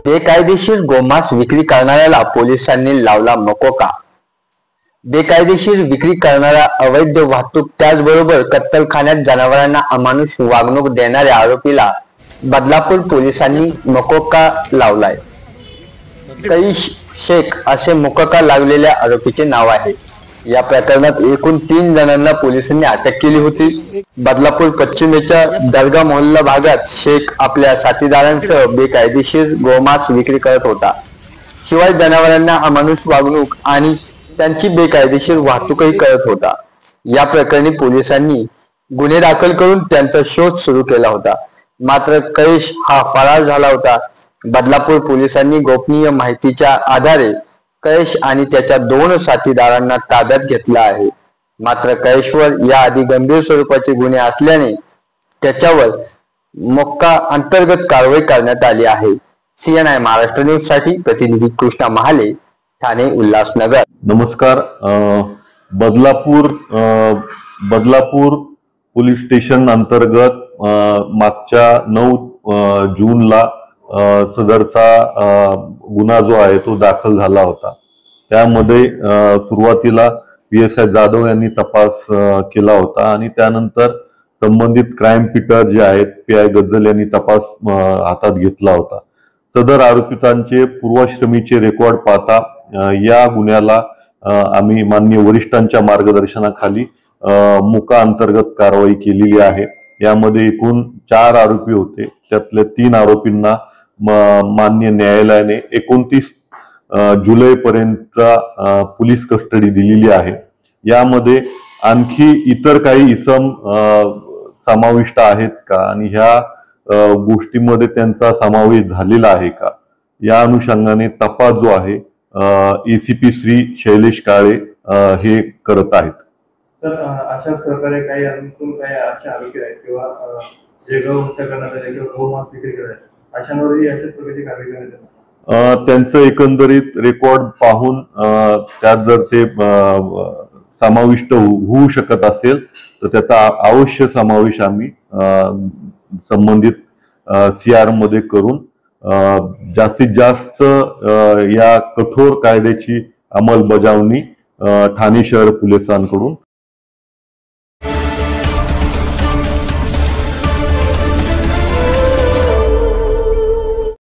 बेकायदेशीर गोमांस विक्री करणाऱ्याला पोलिसांनी लावला मकोका। बेकायदेशीर विक्री करणारा, अवैध वाहतूक त्याचबरोबर कत्तलखान्यात जनावरांना अमानुष वागणूक देणाऱ्या आरोपीला बदलापूर पोलिसांनी मकोका लावलाय। कैश शेख असे मकोका लागलेल्या आरोपीचे नाव आहे। या प्रकरणात एकूण 3 जणांना पोलिसांनी अटक केली होती। बदलापूर पश्चिमेच्या दर्गा मोहल्ला भागात शेख आपल्या साथीदारांसह बेकायदेशीर गोमांस विक्री करत होता। शिवाय जनावरांना अमानुष वागणूक आणि त्यांची बेकायदेशीर वाहतूकही करत होता। या प्रकरणी पोलिसांनी गुन्हे दाखल करून त्यांचा शोध सुरू केला होता। मात्र कैश हा फरार झाला होता। बदलापूर पोलिसांनी गोपनीय माहितीच्या आधारे कैश आणि त्याच्या 2 साथीदारांना ताब्यात घेतला आहे। मात्र कैशवर याआधी गंभीर स्वरूपाचे गुन्हे असल्याने त्याच्यावर मोक्का अंतर्गत कारवाई करण्यात आली आहे। CNI महाराष्ट्र न्यूज साठी प्रतिनिधी कृष्णा महाले, ठाणे उल्हासनगर। नमस्कार। बदलापूर पोलीस स्टेशन अंतर्गत मागच्या 9 जूनला सदरचा गुन्हा जो आहे तो दाखल झाला होता। त्यामध्ये सुरुवातीला PSI जाधव यांनी तपास केला होता आणि त्यानंतर संबंधित क्राईम पीटर जे आहेत PI गज्जल यांनी तपास हातात घेतला होता। सदर आरोपितांचे पूर्वाश्रमीचे रेकॉर्ड पाहता या गुन्ह्याला आम्ही माननीय वरिष्ठांच्या मार्गदर्शनाखाली मोका अंतर्गत कारवाई केलेली आहे। यामध्ये एकूण 4 आरोपी होते। त्यातल्या 3 आरोपींना मान्य न्यायालयाने 29 जुलै पर्यंत पोलीस कस्टडी दिलेली आहे। यामध्ये आणखी इतर काही इसम समाविष्ट आहेत का आणि ह्या गोष्टीमध्ये त्यांचा समावेश झालेला आहे का, या अनुषंगाने तपास जो आहे ACP श्री शैलेश काळे हे करत आहेत। तर अशा प्रकारे काही अजून काही असे आरोपी आहेत किंवा जे गौहत्या करण्यात आले किंवा गोमांस विक्री करत अशांवरही अशाच प्रकारची कारवाई करण्यात येते। त्यांचं एकंदरीत रेकॉर्ड पाहून त्यात जर ते समाविष्ट होऊ शकत असेल तर त्याचा अवश्य समावेश आम्ही संबंधित CR मध्ये करून जास्तीत जास्त या कठोर कायद्याची अंमलबजावणी ठाणे शहर पोलिसांकडून